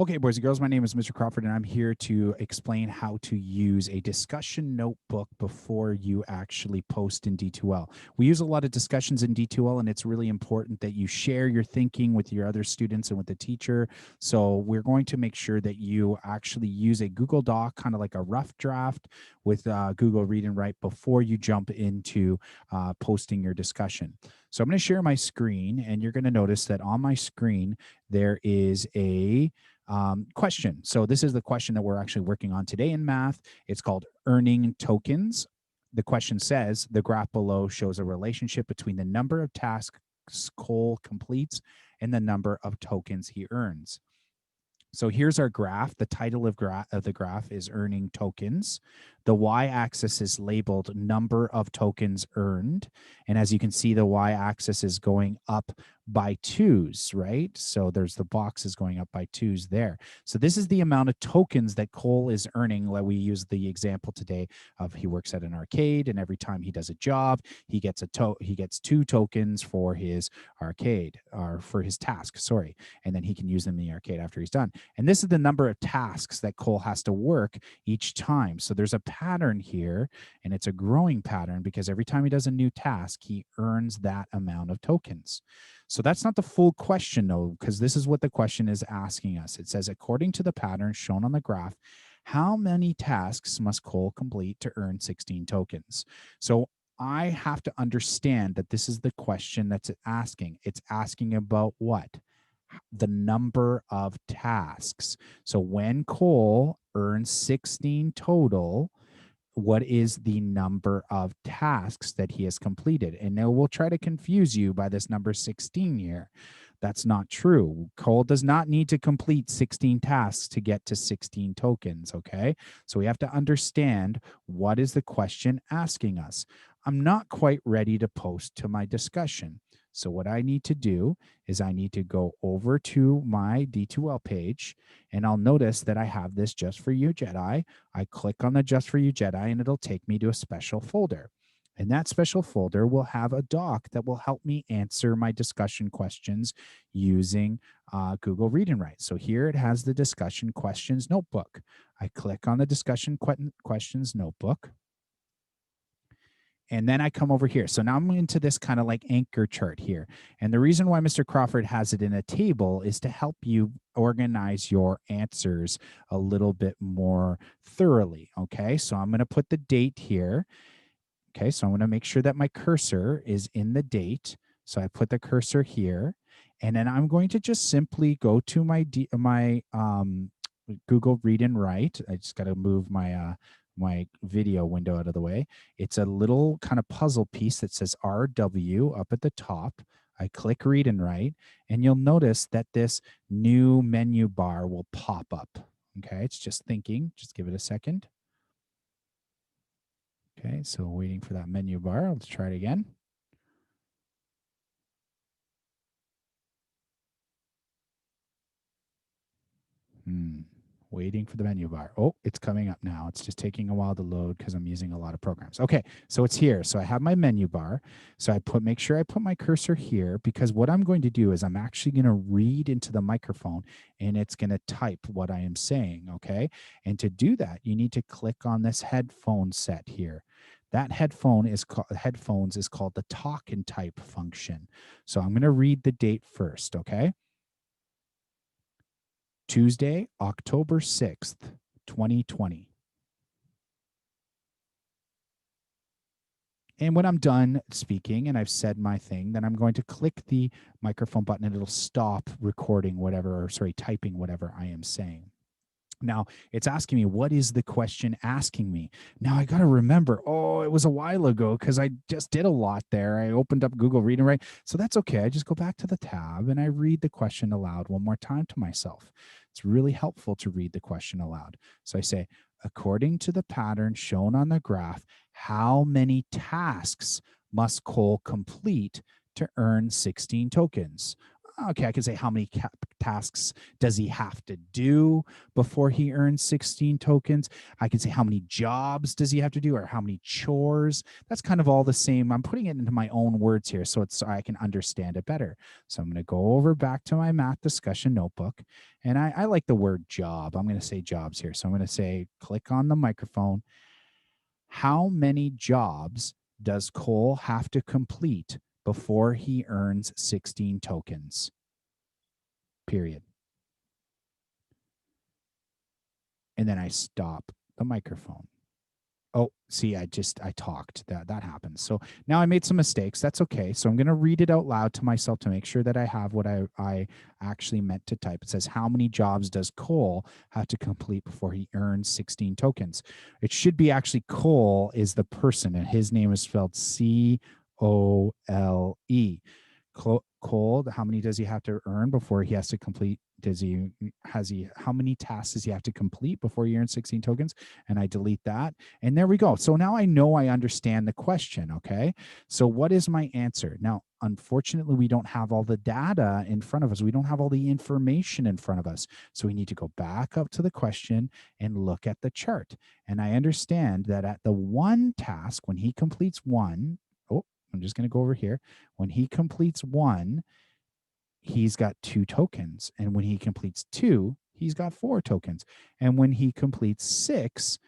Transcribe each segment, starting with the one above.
Okay, boys and girls, my name is Mr. Crawford, and I'm here to explain how to use a discussion notebook before you actually post in D2L. We use a lot of discussions in D2L, and it's really important that you share your thinking with your other students and with the teacher. So we're going to make sure that you actually use a Google Doc, kind of like a rough draft with Google Read and Write before you jump into posting your discussion. So I'm going to share my screen, and you're going to notice that on my screen, there is a question. So this is the question that we're actually working on today in math. It's called earning tokens. The question says, the graph below shows a relationship between the number of tasks Cole completes and the number of tokens he earns. So here's our graph. The title of the graph is earning tokens. The y-axis is labeled number of tokens earned. And as you can see, the y-axis is going up by twos, right? So there's the boxes going up by twos there. So this is the amount of tokens that Cole is earning. Like we use the example today of he works at an arcade, and every time he does a job, he gets two tokens for his arcade, or for his task, sorry. And then he can use them in the arcade after he's done. And this is the number of tasks that Cole has to work each time. So there's a pattern here, and it's a growing pattern because every time he does a new task, he earns that amount of tokens. So that's not the full question, though, because this is what the question is asking us. It says, according to the pattern shown on the graph, how many tasks must Cole complete to earn 16 tokens? So I have to understand that this is the question that's asking. It's asking about what? The number of tasks. So when Cole earns 16 total, what is the number of tasks that he has completed? And now we'll try to confuse you by this number 16 here. That's not true. Cole does not need to complete 16 tasks to get to 16 tokens, okay? So we have to understand, what is the question asking us? I'm not quite ready to post to my discussion. So what I need to do is I need to go over to my D2L page, and I'll notice that I have this Just For You Jedi. I click on the Just For You Jedi, and it'll take me to a special folder. And that special folder will have a doc that will help me answer my discussion questions using Google Read and Write. So here it has the discussion questions notebook. I click on the discussion questions notebook. And then I come over here. So now I'm into this kind of like anchor chart here. And the reason why Mr. Crawford has it in a table is to help you organize your answers a little bit more thoroughly. Okay, so I'm going to put the date here. Okay, so I'm going to make sure that my cursor is in the date. So I put the cursor here. And then I'm going to just simply go to my Google Read and Write. I just got to move my my video window out of the way. It's a little kind of puzzle piece that says RW up at the top. I click Read and Write, and you'll notice that this new menu bar will pop up. Okay, it's just thinking. Just give it a second. Okay, so waiting for that menu bar. Let's try it again. Waiting for the menu bar. Oh, it's coming up now. It's just taking a while to load because I'm using a lot of programs. Okay, so it's here. So I have my menu bar. So make sure I put my cursor here, because what I'm going to do is I'm actually going to read into the microphone, and it's going to type what I am saying, okay? And to do that, you need to click on this headphone set here. That headphones is called the talk and type function. So I'm going to read the date first, okay? Tuesday, October 6th, 2020. And when I'm done speaking and I've said my thing, then I'm going to click the microphone button, and it'll stop recording typing whatever I am saying. Now, it's asking me, what is the question asking me? Now, I got to remember, it was a while ago because I just did a lot there. I opened up Google Read and Write. So that's okay. I just go back to the tab and I read the question aloud one more time to myself. It's really helpful to read the question aloud. So I say, according to the pattern shown on the graph, how many tasks must Cole complete to earn 16 tokens? Okay, I can say how many tasks does he have to do before he earns 16 tokens. I can say how many jobs does he have to do or how many chores. That's kind of all the same. I'm putting it into my own words here so I can understand it better. So I'm going to go over back to my math discussion notebook. And I like the word job. I'm going to say jobs here. So I'm going to say, click on the microphone. How many jobs does Cole have to complete before he earns 16 tokens? Period. And then I stop the microphone. Oh, see, I talked. That happens. So now I made some mistakes. That's okay. So I'm going to read it out loud to myself to make sure that I have what I actually meant to type. It says, how many jobs does Cole have to complete before he earns 16 tokens? It should be actually Cole is the person, and his name is spelled Cole. Cole, how many does he have to earn before he has to complete? How many tasks does he have to complete before he earns 16 tokens? And I delete that. And there we go. So now I know I understand the question. Okay. So what is my answer? Now, unfortunately, we don't have all the data in front of us. We don't have all the information in front of us. So we need to go back up to the question and look at the chart. And I understand that at the one task, when he completes one, oh, I'm just going to go over here. When he completes one, he's got 2 tokens. And when he completes 2, he's got 4 tokens. And when he completes 6,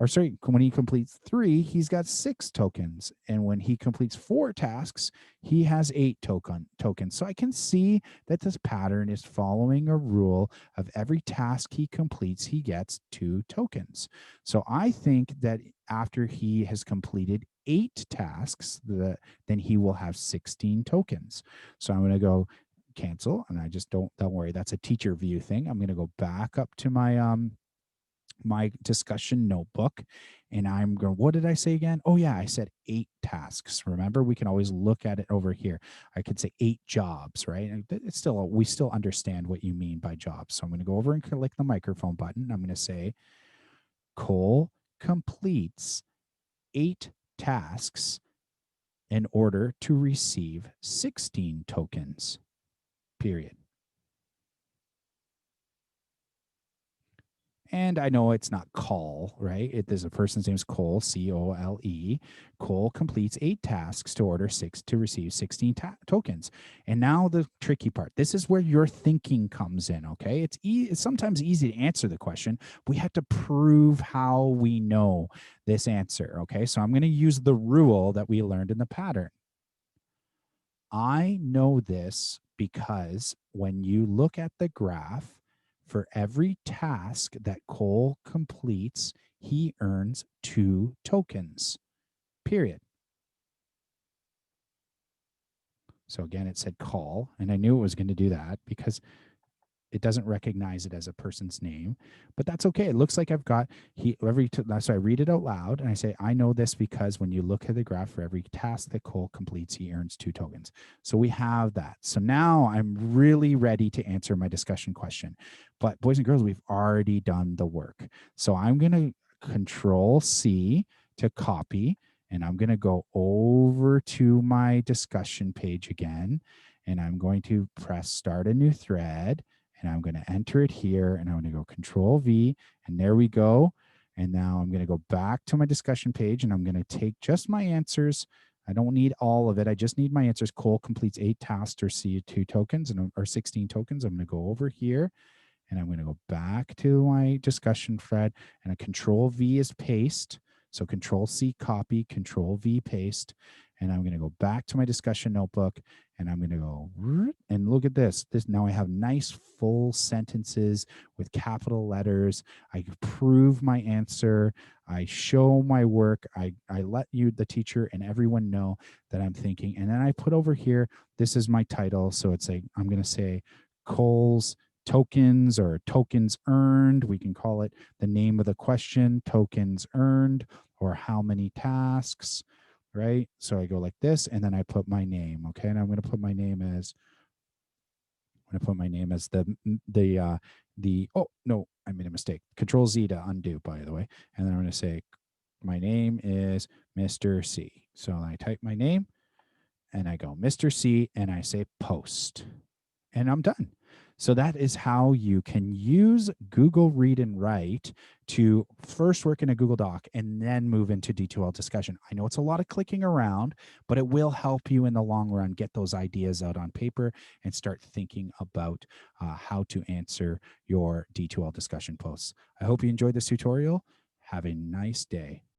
or sorry, when he completes 3, he's got 6 tokens. And when he completes 4 tasks, he has 8 tokens. So I can see that this pattern is following a rule of every task he completes, he gets 2 tokens. So I think that after he has completed 8 tasks, then he will have 16 tokens. So I'm going to go cancel, and I just don't worry, that's a teacher view thing. I'm going to go back up to my discussion notebook, and I'm going, what did I say again? Oh yeah, I said 8 tasks. Remember, we can always look at it over here. I could say 8 jobs, right? It's still, we still understand what you mean by jobs. So I'm going to go over and click the microphone button. I'm going to say Cole completes 8 tasks in order to receive 16 tokens, period. And I know it's not Cole, right? There's a person's name is Cole, Cole. Cole completes 8 tasks to receive 16 tokens. And now the tricky part. This is where your thinking comes in, okay? It's sometimes easy to answer the question. We have to prove how we know this answer, okay? So I'm going to use the rule that we learned in the pattern. I know this because when you look at the graph, for every task that Cole completes, he earns 2 tokens, period. So again, it said call, and I knew it was going to do that because it doesn't recognize it as a person's name, but that's okay. It looks like I've got so I read it out loud and I say, I know this because when you look at the graph, for every task that Cole completes, he earns 2 tokens. So we have that. So now I'm really ready to answer my discussion question. But boys and girls, we've already done the work. So I'm going to Control C to copy, and I'm going to go over to my discussion page again, and I'm going to press start a new thread. And I'm going to enter it here, and I'm going to go Control V, and there we go. And now I'm going to go back to my discussion page, and I'm going to take just my answers. I don't need all of it. I just need my answers. Cole completes 8 tasks or C2 tokens or 16 tokens. I'm going to go over here, and I'm going to go back to my discussion thread, and a Control V is paste. So Control C copy, Control V paste, and I'm going to go back to my discussion notebook, and I'm going to go and look at this. Now I have nice full sentences with capital letters. I prove my answer. I show my work. I let you, the teacher, and everyone know that I'm thinking. And then I put over here, this is my title. So it's I'm going to say Cole's tokens or tokens earned. We can call it the name of the question, tokens earned, or how many tasks, right? So I go like this, and then I put my name, okay? And I'm going to put my name as, oh, no, I made a mistake. Control Z to undo, by the way. And then I'm going to say, my name is Mr. C. So I type my name, and I go Mr. C, and I say post. and I'm done. So that is how you can use Google Read and Write to first work in a Google Doc and then move into D2L discussion. I know it's a lot of clicking around, but it will help you in the long run get those ideas out on paper and start thinking about how to answer your D2L discussion posts. I hope you enjoyed this tutorial. Have a nice day.